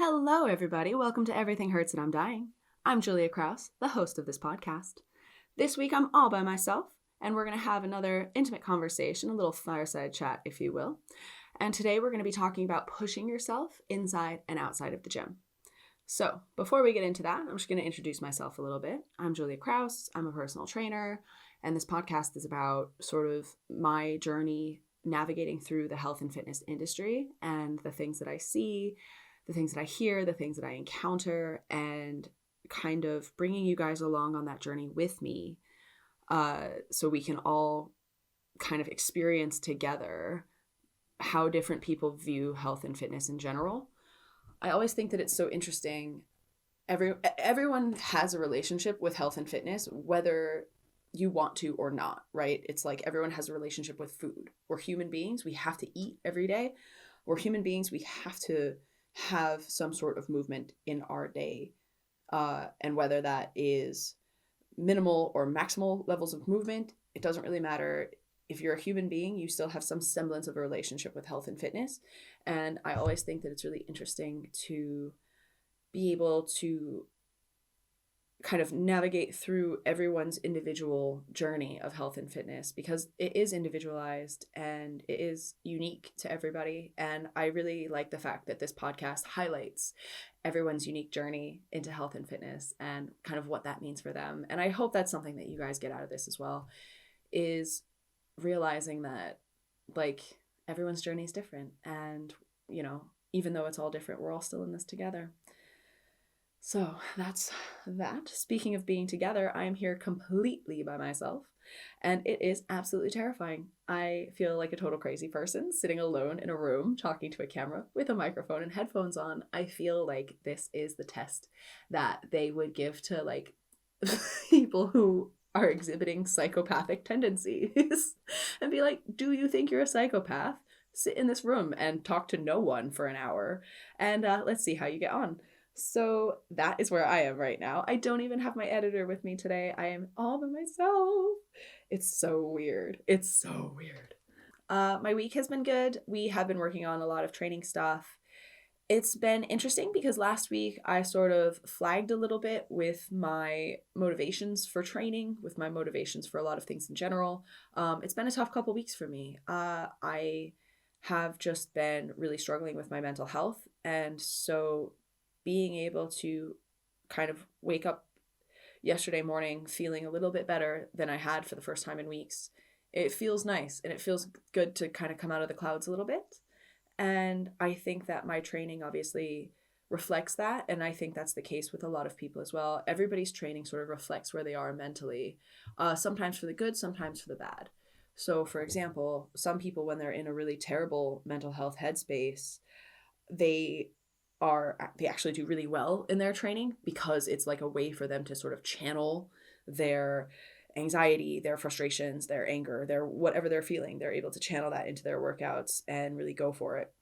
Hello, everybody. Welcome to Everything Hurts and I'm Dying. I'm Julia Krause, the host of this podcast. This week, I'm all by myself, and we're going to have another intimate conversation, a little fireside chat, if you will. And today, we're going to be talking about pushing yourself inside and outside of the gym. So, before we get into that, I'm just going to introduce myself a little bit. I'm Julia Krause. I'm a personal trainer, and this podcast is about sort of my journey navigating through the health and fitness industry and the things that I see, the things that I hear, the things that I encounter, and kind of bringing you guys along on that journey with me so we can all kind of experience together how different people view health and fitness in general. I always think that it's so interesting. Everyone has a relationship with health and fitness, whether you want to or not, right? It's like everyone has a relationship with food. We're human beings. We have to eat every day. We're human beings. We have to have some sort of movement in our day. And whether that is minimal or maximal levels of movement, it doesn't really matter. If you're a human being, you still have some semblance of a relationship with health and fitness. And I always think that it's really interesting to be able to kind of navigate through everyone's individual journey of health and fitness, because it is individualized and it is unique to everybody. And I really like the fact that this podcast highlights everyone's unique journey into health and fitness and kind of what that means for them. And I hope that's something that you guys get out of this as well, is realizing that like everyone's journey is different, and even though it's all different, we're all still in this together. So that's that. Speaking of being together, I am here completely by myself, and it is absolutely terrifying. I feel like a total crazy person sitting alone in a room talking to a camera with a microphone and headphones on. I feel like this is the test that they would give to like people who are exhibiting psychopathic tendencies and be like, do you think you're a psychopath? Sit in this room and talk to no one for an hour, and let's see how you get on. So that is where I am right now. I don't even have my editor with me today. I am all by myself. It's so weird. It's so weird. My week has been good. We have been working on a lot of training stuff. It's been interesting because last week I sort of flagged a little bit with my motivations for training, with my motivations for a lot of things in general. It's been a tough couple weeks for me. I have just been really struggling with my mental health, and so being able to kind of wake up yesterday morning feeling a little bit better than I had for the first time in weeks, it feels nice, and it feels good to kind of come out of the clouds a little bit. And I think that my training obviously reflects that, and I think that's the case with a lot of people as well. Everybody's training sort of reflects where they are mentally, sometimes for the good, sometimes for the bad. So for example, some people, when they're in a really terrible mental health headspace, they actually do really well in their training, because it's like a way for them to sort of channel their anxiety, their frustrations, their anger, their whatever they're feeling. They're able to channel that into their workouts and really go for it.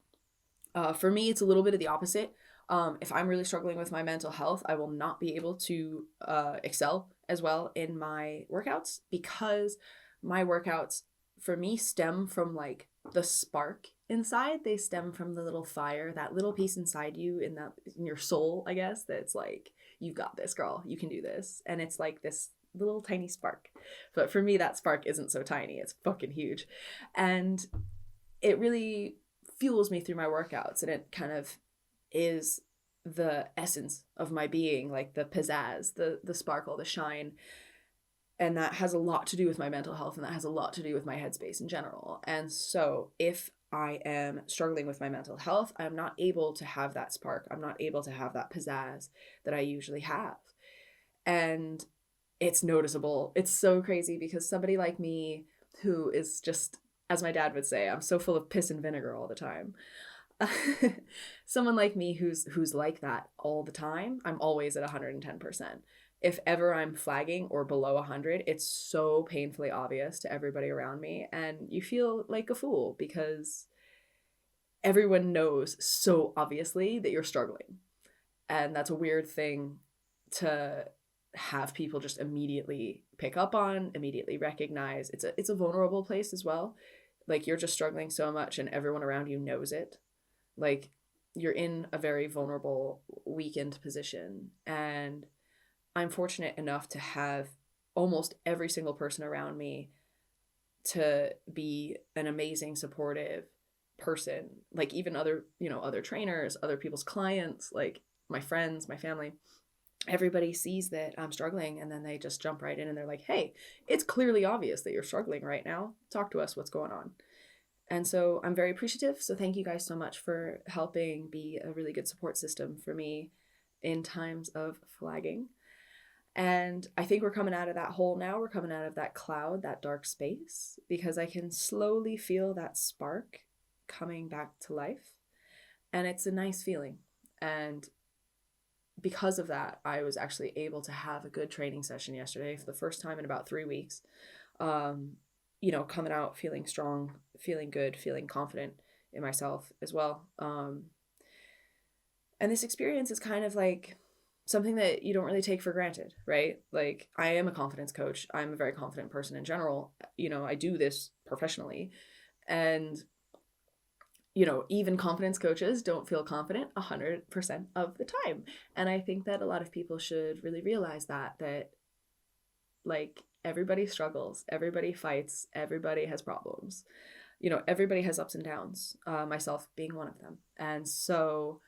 For me, it's a little bit of the opposite. If I'm really struggling with my mental health, I will not be able to excel as well in my workouts, because my workouts for me stem from like the spark inside. They stem from the little fire, that little piece inside you, in your soul, I guess, that's like, you've got this, girl, you can do this. And it's like this little tiny spark. But for me, that spark isn't so tiny, it's fucking huge. And it really fuels me through my workouts, and it kind of is the essence of my being, like the pizzazz, the sparkle, the shine. And that has a lot to do with my mental health, and that has a lot to do with my headspace in general. And so if I am struggling with my mental health, I'm not able to have that spark. I'm not able to have that pizzazz that I usually have. And it's noticeable. It's so crazy, because somebody like me, who is just, as my dad would say, I'm so full of piss and vinegar all the time. Someone like me who's like that all the time, I'm always at 110%. If ever I'm flagging or below 100, it's so painfully obvious to everybody around me, and you feel like a fool because everyone knows so obviously that you're struggling. And that's a weird thing to have people just immediately pick up on, immediately recognize. It's a vulnerable place as well. Like, you're just struggling so much and everyone around you knows it. Like, you're in a very vulnerable, weakened position. And I'm fortunate enough to have almost every single person around me to be an amazing, supportive person. Like even other trainers, other people's clients, like my friends, my family, everybody sees that I'm struggling, and then they just jump right in and they're like, hey, it's clearly obvious that you're struggling right now. Talk to us. What's going on? And so I'm very appreciative. So thank you guys so much for helping be a really good support system for me in times of flagging. And I think we're coming out of that hole now. We're coming out of that cloud, that dark space, because I can slowly feel that spark coming back to life. And it's a nice feeling. And because of that, I was actually able to have a good training session yesterday for the first time in about 3 weeks. Coming out feeling strong, feeling good, feeling confident in myself as well. And this experience is kind of like something that you don't really take for granted, right? Like, I am a confidence coach. I'm a very confident person in general. I do this professionally. And, even confidence coaches don't feel confident 100% of the time. And I think that a lot of people should really realize that like, everybody struggles, everybody fights, everybody has problems. Everybody has ups and downs, myself being one of them. And so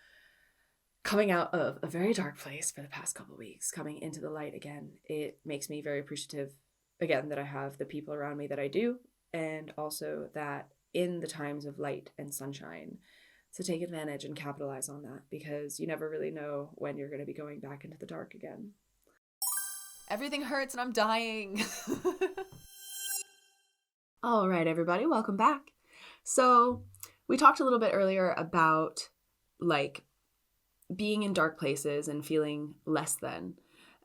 coming out of a very dark place for the past couple of weeks, coming into the light again, it makes me very appreciative, again, that I have the people around me that I do, and also that in the times of light and sunshine, to take advantage and capitalize on that, because you never really know when you're going to be going back into the dark again. Everything hurts and I'm dying. All right, everybody, welcome back. So we talked a little bit earlier about like being in dark places and feeling less than,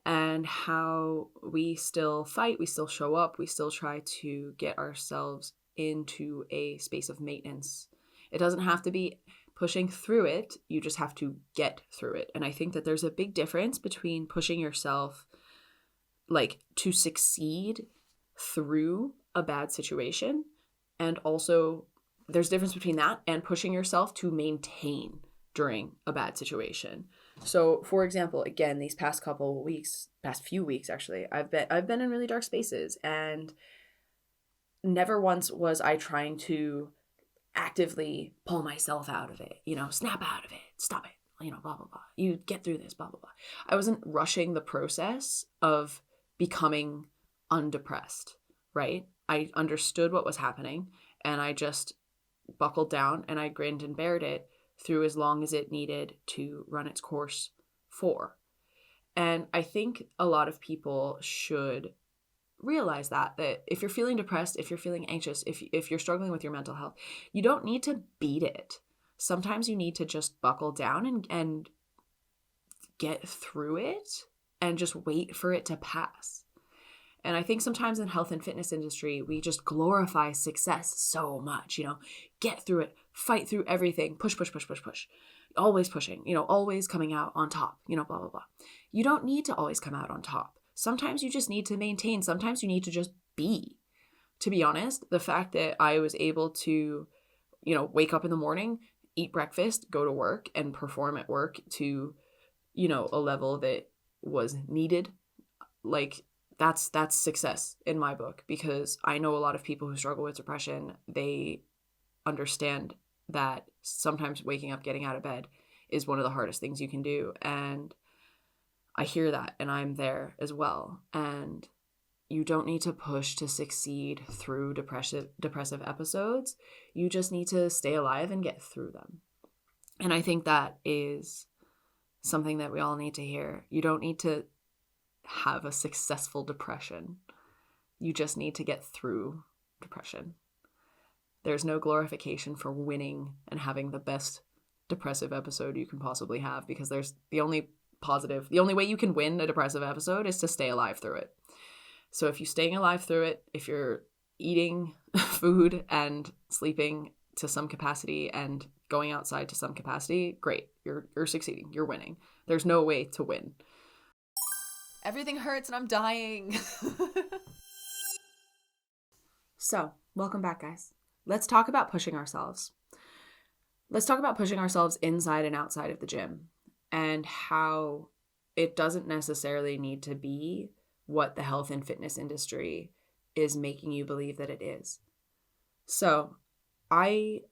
and how we still fight, we still show up, we still try to get ourselves into a space of maintenance. It doesn't have to be pushing through it, you just have to get through it. And I think that there's a big difference between pushing yourself like to succeed through a bad situation, and also there's a difference between that and pushing yourself to maintain during a bad situation. So for example, again, these past few weeks actually, I've been in really dark spaces, and never once was I trying to actively pull myself out of it, snap out of it, stop it, blah blah blah, you get through this, blah blah blah. I wasn't rushing the process of becoming undepressed, right? I understood what was happening, and I just buckled down and I grinned and bared it through as long as it needed to run its course for. And I think a lot of people should realize that if you're feeling depressed, if you're feeling anxious, if you're struggling with your mental health, you don't need to beat it. Sometimes you need to just buckle down and get through it and just wait for it to pass. And I think sometimes in health and fitness industry, we just glorify success so much, get through it, fight through everything, push, always pushing, always coming out on top, blah, blah, blah. You don't need to always come out on top. Sometimes you just need to maintain. Sometimes you need to just be. To be honest, the fact that I was able to, wake up in the morning, eat breakfast, go to work, and perform at work to, a level that was needed, like, that's success in my book, because I know a lot of people who struggle with depression. They understand that sometimes waking up, getting out of bed is one of the hardest things you can do. And I hear that, and I'm there as well. And you don't need to push to succeed through depressive episodes. You just need to stay alive and get through them. And I think that is something that we all need to hear. You don't need to have a successful depression. You just need to get through depression. There's no glorification for winning and having the best depressive episode you can possibly have, because there's the only way you can win a depressive episode is to stay alive through it. So if you're staying alive through it, if you're eating food and sleeping to some capacity and going outside to some capacity, great. You're succeeding. You're winning. There's no way to win. Everything hurts and I'm dying. So, welcome back, guys. Let's talk about pushing ourselves. Let's talk about pushing ourselves inside and outside of the gym and how it doesn't necessarily need to be what the health and fitness industry is making you believe that it is. So we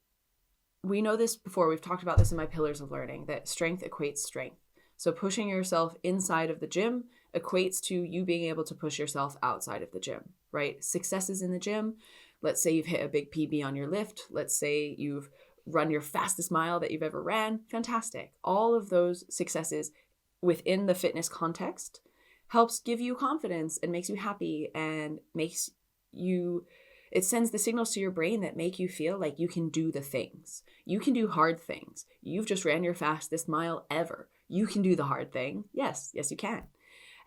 know this before. We've talked about this in my pillars of learning, that strength equates strength. So pushing yourself inside of the gym equates to you being able to push yourself outside of the gym, right? Successes in the gym. Let's say you've hit a big PB on your lift. Let's say you've run your fastest mile that you've ever ran. Fantastic. All of those successes within the fitness context helps give you confidence and makes you happy and it sends the signals to your brain that make you feel like you can do the things. You can do hard things. You've just ran your fastest mile ever. You can do the hard thing. Yes, you can.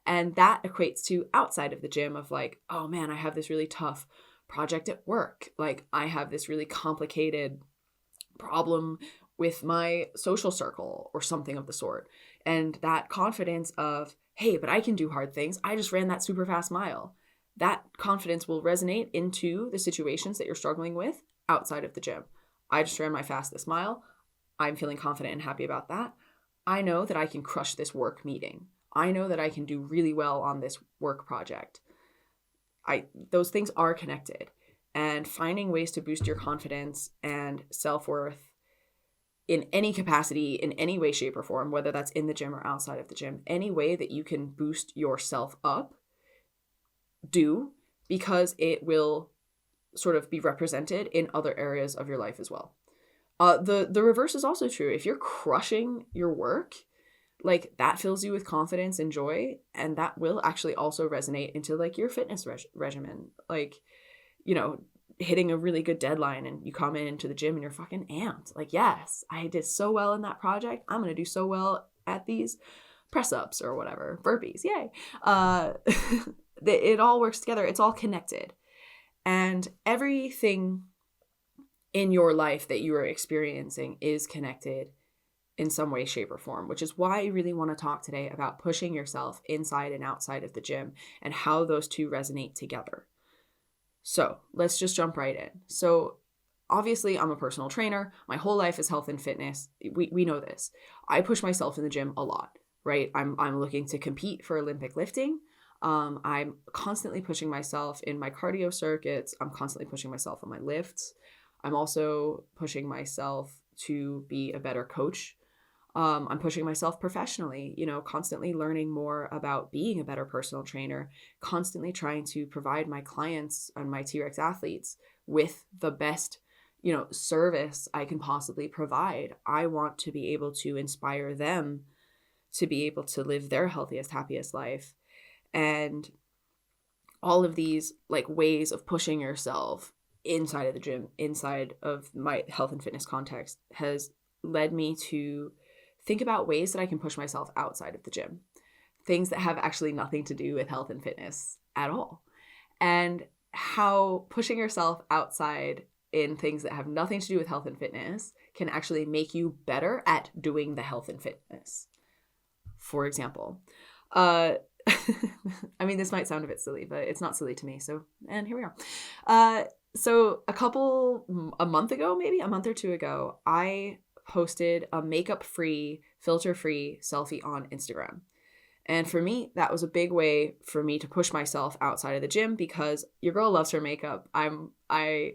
And that equates to outside of the gym of like, oh man, I have this really tough project at work. Like I have this really complicated problem with my social circle or something of the sort. And that confidence of, hey, but I can do hard things. I just ran that super fast mile. That confidence will resonate into the situations that you're struggling with outside of the gym. I just ran my fastest mile. I'm feeling confident and happy about that. I know that I can crush this work meeting. I know that I can do really well on this work project. Those things are connected. And finding ways to boost your confidence and self-worth in any capacity, in any way, shape, or form, whether that's in the gym or outside of the gym, any way that you can boost yourself up, do, because it will sort of be represented in other areas of your life as well. The reverse is also true. If you're crushing your work, like that fills you with confidence and joy, and that will actually also resonate into like your fitness regimen. Like, you know, hitting a really good deadline and you come into the gym and you're fucking amped. Like, yes, I did so well in that project. I'm going to do so well at these press ups or whatever, burpees. Yay. It all works together. It's all connected. And everything in your life that you are experiencing is connected in some way, shape, or form, which is why I really want to talk today about pushing yourself inside and outside of the gym and how those two resonate together. So let's just jump right in. So obviously I'm a personal trainer. My whole life is health and fitness. We know this. I push myself in the gym a lot, right? I'm looking to compete for Olympic lifting. I'm constantly pushing myself in my cardio circuits. I'm constantly pushing myself on my lifts. I'm also pushing myself to be a better coach. I'm pushing myself professionally, constantly learning more about being a better personal trainer, constantly trying to provide my clients and my T-Rex athletes with the best, service I can possibly provide. I want to be able to inspire them to be able to live their healthiest, happiest life. And all of these like ways of pushing yourself inside of the gym, inside of my health and fitness context, has led me to think about ways that I can push myself outside of the gym, things that have actually nothing to do with health and fitness at all. And how pushing yourself outside in things that have nothing to do with health and fitness can actually make you better at doing the health and fitness. For example, I mean, this might sound a bit silly, but it's not silly to me. And here we are. So a month or two ago, I posted a makeup-free, filter-free selfie on Instagram. And for me, that was a big way for me to push myself outside of the gym because your girl loves her makeup. I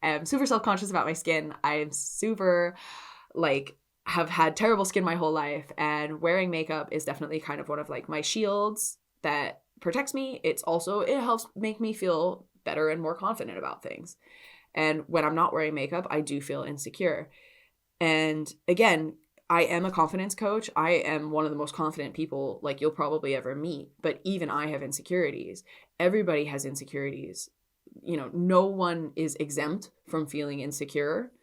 am super self-conscious about my skin. I'm super have had terrible skin my whole life, and wearing makeup is definitely kind of one of like my shields that protects me. It helps make me feel better and more confident about things. And when I'm not wearing makeup, I do feel insecure. And again, I am a confidence coach. I am one of the most confident people like you'll probably ever meet, but even I have insecurities. Everybody has insecurities. No one is exempt from feeling insecure.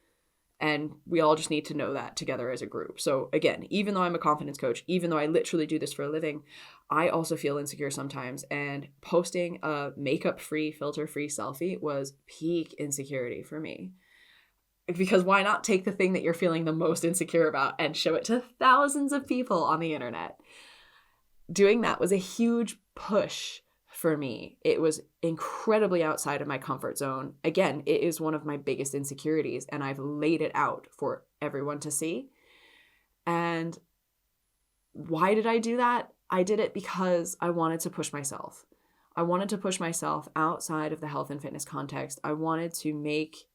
And we all just need to know that together as a group. So again, even though I'm a confidence coach, even though I literally do this for a living, I also feel insecure sometimes. And posting a makeup-free, filter-free selfie was peak insecurity for me. Because why not take the thing that you're feeling the most insecure about and show it to thousands of people on the internet? Doing that was a huge push for me. It was incredibly outside of my comfort zone. Again, it is one of my biggest insecurities, and I've laid it out for everyone to see. And why did I do that? I did it because I wanted to push myself. I wanted to push myself outside of the health and fitness context. I wanted to make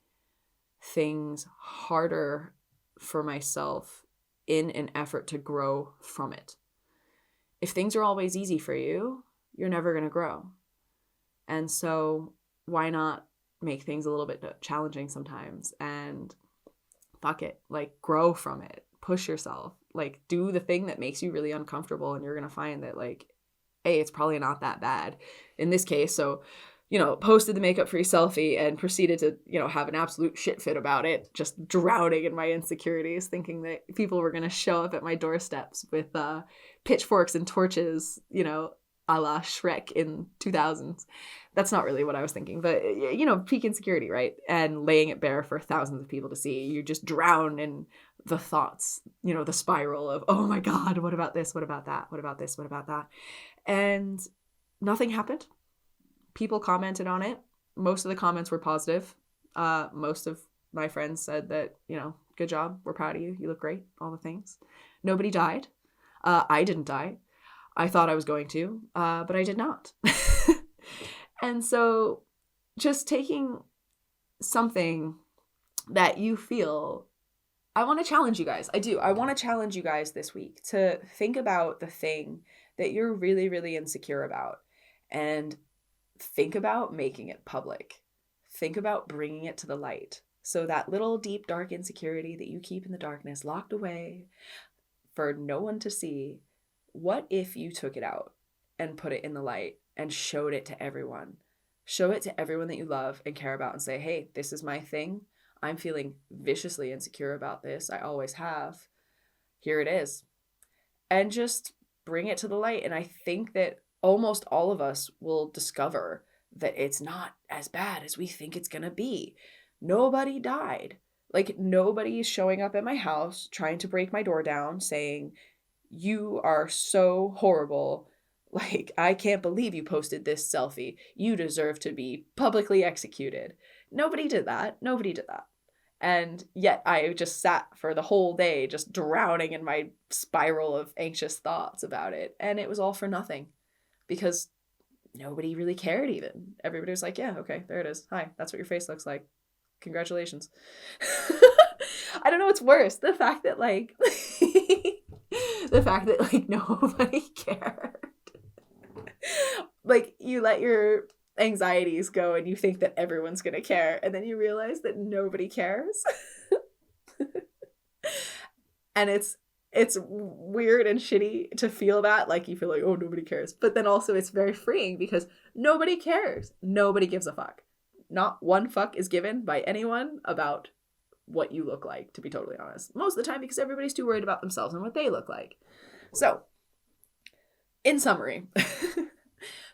things harder for myself in an effort to grow from it. If things are always easy for you, you're never going to grow. And so why not make things a little bit challenging sometimes and fuck it, like grow from it, push yourself, like do the thing that makes you really uncomfortable, and you're going to find that like, hey, it's probably not that bad in this case. So, posted the makeup free selfie and proceeded to, have an absolute shit fit about it, just drowning in my insecurities, thinking that people were going to show up at my doorsteps with pitchforks and torches, a la Shrek in 2000s. That's not really what I was thinking, but, peak insecurity, right? And laying it bare for thousands of people to see. You just drown in the thoughts, the spiral of, oh my God, what about this? What about that? What about this? What about that? And nothing happened. People commented on it. Most of the comments were positive. Most of my friends said that, good job. We're proud of you. You look great. All the things. Nobody died. I didn't die. I thought I was going to, but I did not. And so just taking something that you feel, I want to challenge you guys. I do. I want to challenge you guys this week to think about the thing that you're really, really insecure about, and think about making it public. Think about bringing it to the light. So that little deep, dark insecurity that you keep in the darkness, locked away for no one to see, what if you took it out and put it in the light and showed it to everyone? Show it to everyone that you love and care about and say, hey, this is my thing. I'm feeling viciously insecure about this. I always have. Here it is. And just bring it to the light. And I think that almost all of us will discover that it's not as bad as we think it's going to be. Nobody died. Like, nobody is showing up at my house trying to break my door down saying, you are so horrible. Like, I can't believe you posted this selfie. You deserve to be publicly executed. Nobody did that. Nobody did that. And yet I just sat for the whole day just drowning in my spiral of anxious thoughts about it. And it was all for nothing because nobody really cared even. Everybody was like, yeah, okay, there it is. Hi, that's what your face looks like. Congratulations. I don't know what's worse. The fact that like, nobody cared. Like, you let your anxieties go and you think that everyone's going to care, and then you realize that nobody cares. And it's weird and shitty to feel that, like you feel like, oh, nobody cares, but then also it's very freeing because nobody cares. Nobody gives a fuck. Not one fuck is given by anyone about what you look like, to be totally honest, most of the time, because everybody's too worried about themselves and what they look like. So in summary,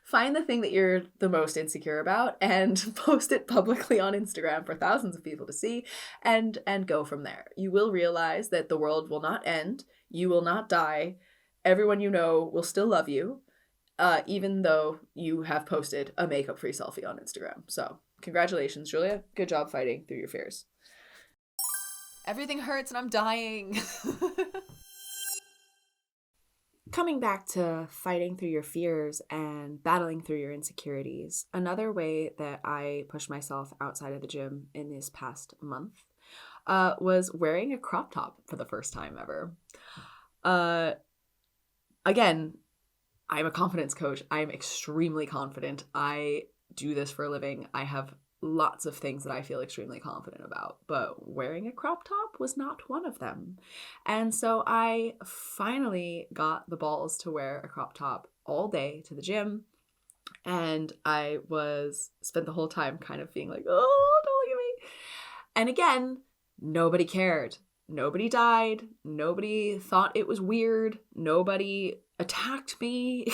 find the thing that you're the most insecure about and post it publicly on Instagram for thousands of people to see, and go from there. You will realize that the world will not end. You will not die. Everyone you know will still love you, even though you have posted a makeup-free selfie on Instagram. So congratulations, Julia. Good job fighting through your fears. Everything hurts and I'm dying. Coming back to fighting through your fears and battling through your insecurities, another way that I pushed myself outside of the gym in this past month was wearing a crop top for the first time ever. Again, I'm a confidence coach. I'm extremely confident. I do this for a living. I have lots of things that I feel extremely confident about, but wearing a crop top was not one of them. And so I finally got the balls to wear a crop top all day to the gym. And I spent the whole time kind of being like, oh, don't look at me. And again, nobody cared. Nobody died. Nobody thought it was weird. Nobody attacked me.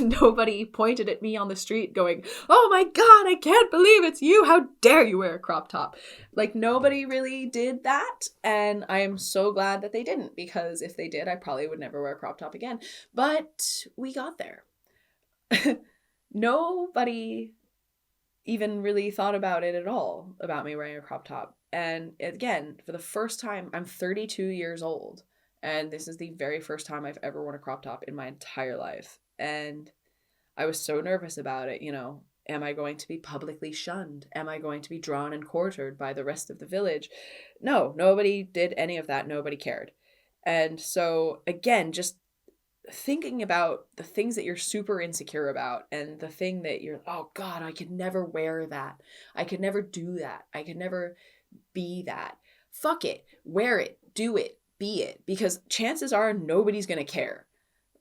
Nobody pointed at me on the street going, oh my God, I can't believe it's you. How dare you wear a crop top? Like, nobody really did that. And I am so glad that they didn't, because if they did, I probably would never wear a crop top again. But we got there. nobody even really thought about it at all, about me wearing a crop top. And again, for the first time, I'm 32 years old, and this is the very first time I've ever worn a crop top in my entire life. And I was so nervous about it, Am I going to be publicly shunned? Am I going to be drawn and quartered by the rest of the village? No, nobody did any of that. Nobody cared. And so, again, just thinking about the things that you're super insecure about and the thing that you're, oh God, I could never wear that. I could never do that. I could never be that. Fuck it. Wear it. Do it. Be it. Because chances are nobody's going to care.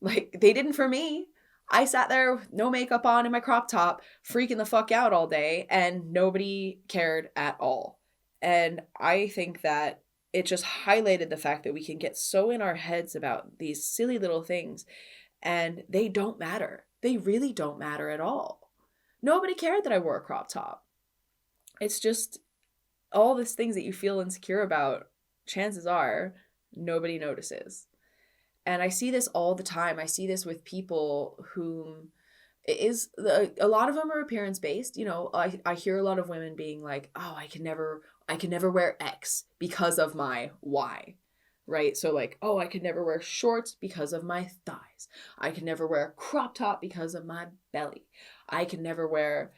Like, they didn't for me. I sat there with no makeup on in my crop top, freaking the fuck out all day, and nobody cared at all. And I think that it just highlighted the fact that we can get so in our heads about these silly little things, and they don't matter. They really don't matter at all. Nobody cared that I wore a crop top. It's just all these things that you feel insecure about, chances are nobody notices. And I see this all the time. I see this with people whom a lot of them are appearance based. I hear a lot of women being like, oh, I can never wear X because of my Y. Right? So like, oh, I could never wear shorts because of my thighs. I could never wear a crop top because of my belly. I can never wear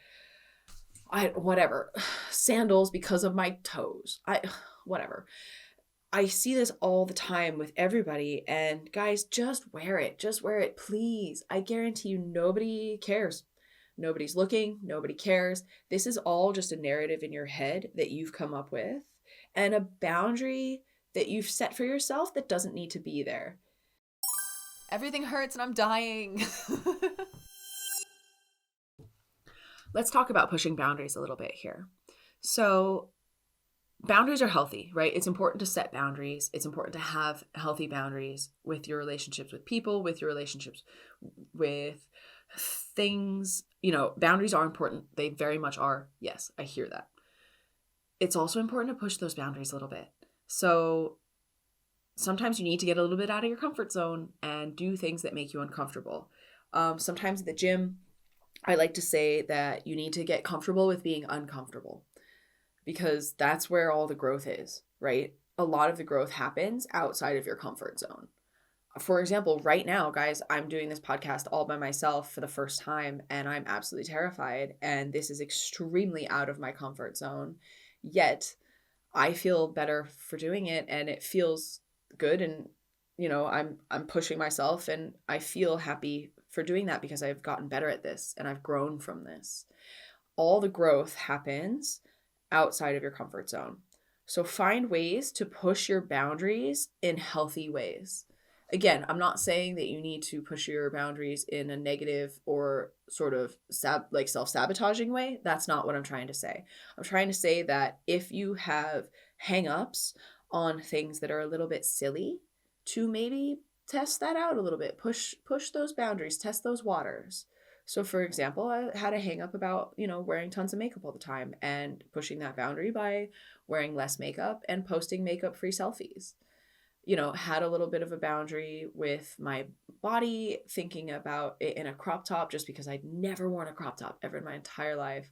sandals because of my toes. Whatever. I see this all the time with everybody, and guys, just wear it. Just wear it, please. I guarantee you nobody cares. Nobody's looking. Nobody cares. This is all just a narrative in your head that you've come up with and a boundary that you've set for yourself that doesn't need to be there. Everything hurts and I'm dying. Let's talk about pushing boundaries a little bit here. So boundaries are healthy, right? It's important to set boundaries. It's important to have healthy boundaries with your relationships with people, with your relationships with things. Boundaries are important. They very much are. Yes, I hear that. It's also important to push those boundaries a little bit. So sometimes you need to get a little bit out of your comfort zone and do things that make you uncomfortable. Sometimes at the gym, I like to say that you need to get comfortable with being uncomfortable, because that's where all the growth is, right? A lot of the growth happens outside of your comfort zone. For example, right now, guys, I'm doing this podcast all by myself for the first time, and I'm absolutely terrified. And this is extremely out of my comfort zone. Yet I feel better for doing it, and it feels good. And, I'm pushing myself, and I feel happy for doing that because I've gotten better at this and I've grown from this. All the growth happens outside of your comfort zone. So find ways to push your boundaries in healthy ways. Again, I'm not saying that you need to push your boundaries in a negative or sort of self-sabotaging way. That's not what I'm trying to say. I'm trying to say that if you have hang-ups on things that are a little bit silly, to maybe test that out a little bit. Push those boundaries, test those waters. So for example, I had a hang up about, wearing tons of makeup all the time, and pushing that boundary by wearing less makeup and posting makeup free selfies. Had a little bit of a boundary with my body, thinking about it in a crop top just because I'd never worn a crop top ever in my entire life,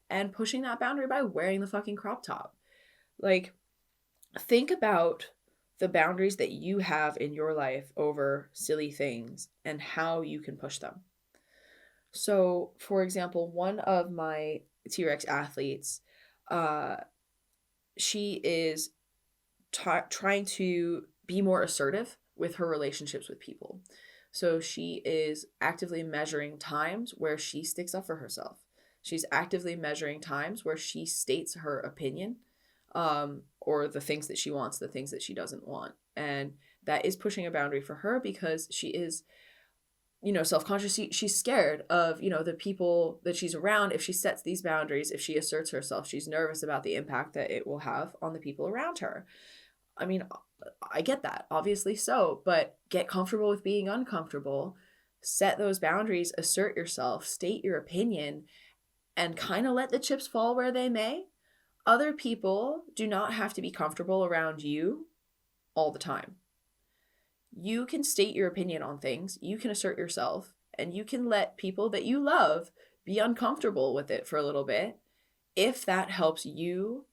and pushing that boundary by wearing the fucking crop top. Like, think about the boundaries that you have in your life over silly things and how you can push them. So, for example, one of my T-Rex athletes, she is trying to be more assertive with her relationships with people. So she is actively measuring times where she sticks up for herself. She's actively measuring times where she states her opinion, or the things that she wants, the things that she doesn't want. And that is pushing a boundary for her because she is, self-conscious. She's scared of, the people that she's around. If she sets these boundaries, if she asserts herself, she's nervous about the impact that it will have on the people around her. I mean, I get that, obviously so, but get comfortable with being uncomfortable, set those boundaries, assert yourself, state your opinion, and kind of let the chips fall where they may. Other people do not have to be comfortable around you all the time. You can state your opinion on things, you can assert yourself, and you can let people that you love be uncomfortable with it for a little bit if that helps you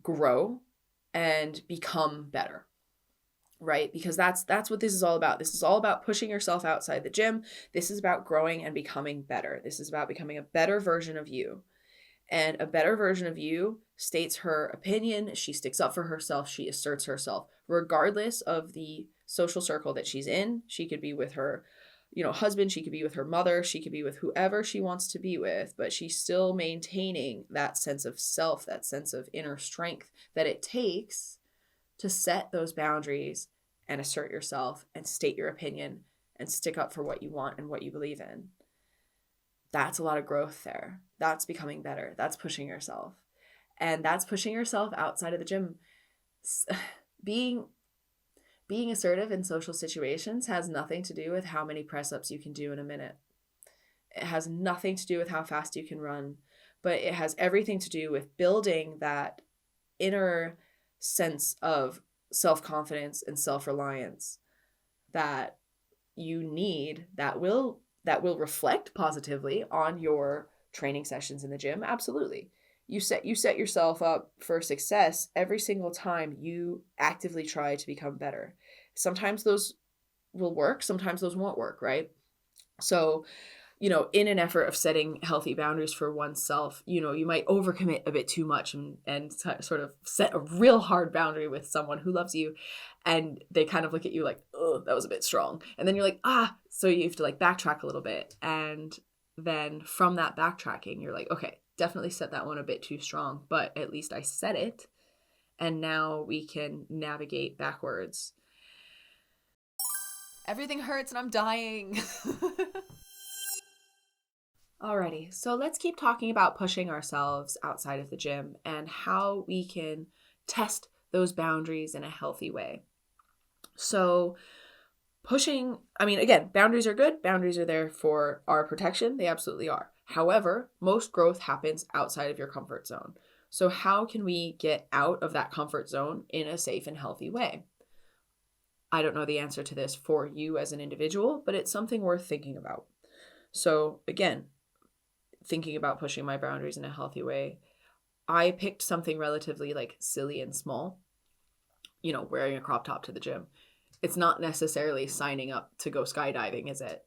grow and become better. Right? Because that's what this is all about. This is all about pushing yourself outside the gym. This is about growing and becoming better. This is about becoming a better version of you. And a better version of you states her opinion. She sticks up for herself. She asserts herself, regardless of the social circle that she's in. She could be with her, husband. She could be with her mother. She could be with whoever she wants to be with, but she's still maintaining that sense of self, that sense of inner strength that it takes to set those boundaries and assert yourself and state your opinion and stick up for what you want and what you believe in. That's a lot of growth there. That's becoming better. That's pushing yourself. And that's pushing yourself outside of the gym. Being assertive in social situations has nothing to do with how many press-ups you can do in a minute. It has nothing to do with how fast you can run, but it has everything to do with building that inner sense of self-confidence and self-reliance that you need, that will reflect positively on your training sessions in the gym. Absolutely. You set yourself up for success every single time you actively try to become better. Sometimes those will work, sometimes those won't work, right? So in an effort of setting healthy boundaries for oneself, you might overcommit a bit too much and sort of set a real hard boundary with someone who loves you, and they kind of look at you like, oh, that was a bit strong. And then you're like, so you have to like backtrack a little bit. And then from that backtracking, you're like, okay, definitely set that one a bit too strong, but at least I said it. And now we can navigate backwards. Everything hurts and I'm dying. Alrighty, so let's keep talking about pushing ourselves outside of the gym and how we can test those boundaries in a healthy way. So again, boundaries are good. Boundaries are there for our protection. They absolutely are. However, most growth happens outside of your comfort zone. So how can we get out of that comfort zone in a safe and healthy way? I don't know the answer to this for you as an individual, but it's something worth thinking about. So again, thinking about pushing my boundaries in a healthy way, I picked something relatively like silly and small, wearing a crop top to the gym. It's not necessarily signing up to go skydiving, is it?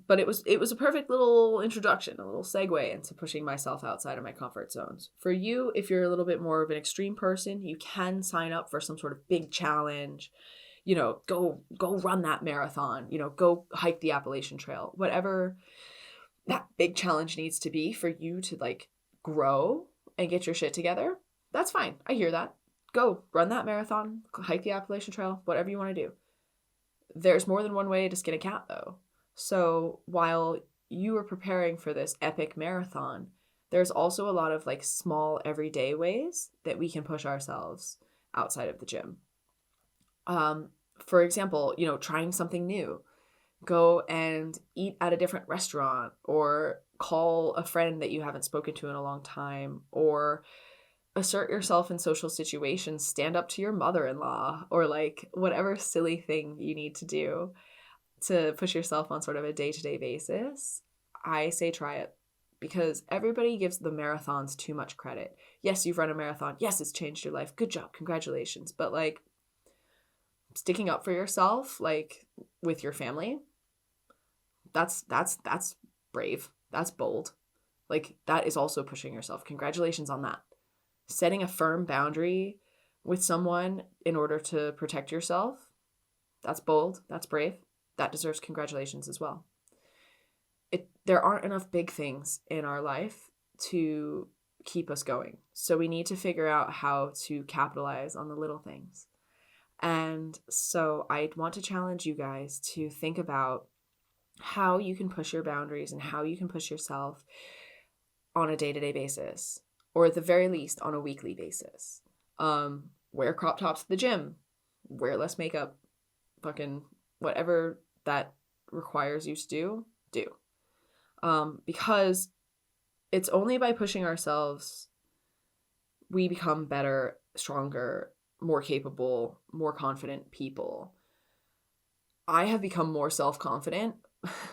But it was a perfect little introduction, a little segue into pushing myself outside of my comfort zones. For you, if you're a little bit more of an extreme person, you can sign up for some sort of big challenge, go run that marathon, go hike the Appalachian Trail, whatever that big challenge needs to be for you to like grow and get your shit together. That's fine. I hear that. Go run that marathon, hike the Appalachian Trail, whatever you want to do. There's more than one way to skin a cat though. So while you are preparing for this epic marathon, there's also a lot of like small everyday ways that we can push ourselves outside of the gym. For example, trying something new. Go and eat at a different restaurant, or call a friend that you haven't spoken to in a long time, or assert yourself in social situations, stand up to your mother-in-law, or like whatever silly thing you need to do to push yourself on sort of a day-to-day basis. I say try it, because everybody gives the marathons too much credit. Yes, you've run a marathon. Yes, it's changed your life. Good job. Congratulations. But like sticking up for yourself, like with your family, that's brave. That's bold. Like that is also pushing yourself. Congratulations on that. Setting a firm boundary with someone in order to protect yourself, that's bold. That's brave. That deserves congratulations as well. There aren't enough big things in our life to keep us going. So we need to figure out how to capitalize on the little things. And so I want to challenge you guys to think about how you can push your boundaries and how you can push yourself on a day-to-day basis, or at the very least on a weekly basis. Wear crop tops to the gym, wear less makeup, fucking whatever that requires you to do. Because it's only by pushing ourselves we become better, stronger, more capable, more confident people. I have become more self-confident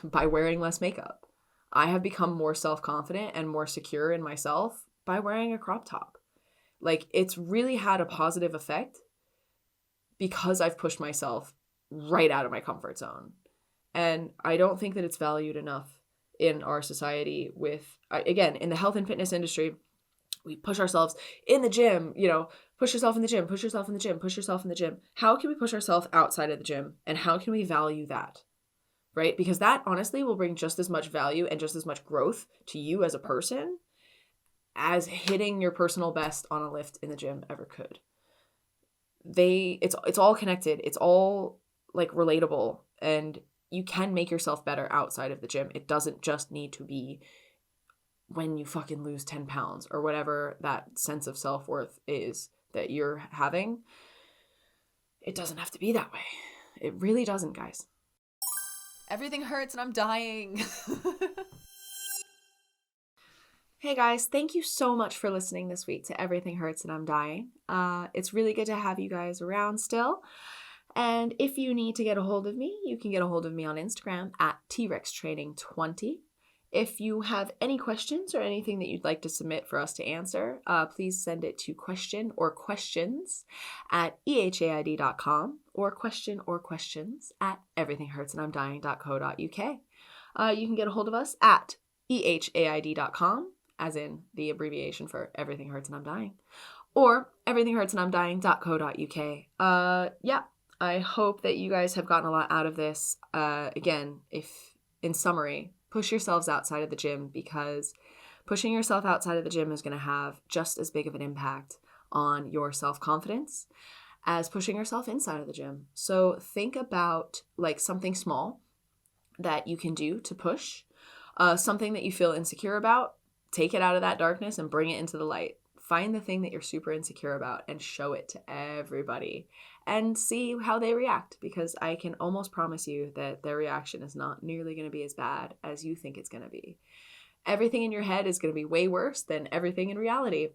by wearing less makeup. I have become more self-confident and more secure in myself by wearing a crop top. Like, it's really had a positive effect because I've pushed myself right out of my comfort zone. And I don't think that it's valued enough in our society again, in the health and fitness industry. We push ourselves in the gym, push yourself in the gym, push yourself in the gym, push yourself in the gym. How can we push ourselves outside of the gym? And how can we value that? Right? Because that honestly will bring just as much value and just as much growth to you as a person as hitting your personal best on a lift in the gym ever could. It's all connected. It's all like relatable, and you can make yourself better outside of the gym. It doesn't just need to be when you fucking lose 10 pounds or whatever that sense of self-worth is that you're having. It doesn't have to be that way. It really doesn't, guys. Everything hurts and I'm dying. Hey guys, thank you so much for listening this week to Everything Hurts and I'm Dying. It's really good to have you guys around still. And if you need to get a hold of me, you can get a hold of me on Instagram at TRexTraining20. If you have any questions or anything that you'd like to submit for us to answer, please send it to questions at ehaid.com or questions at everythinghurtsandimdying.co.uk. You can get a hold of us at ehaid.com, as in the abbreviation for Everything Hurts and I'm Dying, or everythinghurtsandimdying.co.uk. Yeah, I hope that you guys have gotten a lot out of this. Again, if in summary, push yourselves outside of the gym, because pushing yourself outside of the gym is going to have just as big of an impact on your self-confidence as pushing yourself inside of the gym. So think about like something small that you can do to push, something that you feel insecure about. Take it out of that darkness and bring it into the light. Find the thing that you're super insecure about and show it to everybody and see how they react, because I can almost promise you that their reaction is not nearly going to be as bad as you think it's going to be. Everything in your head is going to be way worse than everything in reality.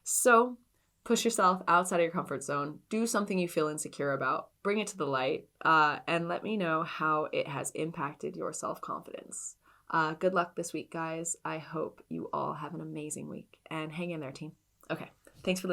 So push yourself outside of your comfort zone. Do something you feel insecure about. Bring it to the light, and let me know how it has impacted your self-confidence. Good luck this week, guys. I hope you all have an amazing week, and hang in there, team. Okay, thanks for listening.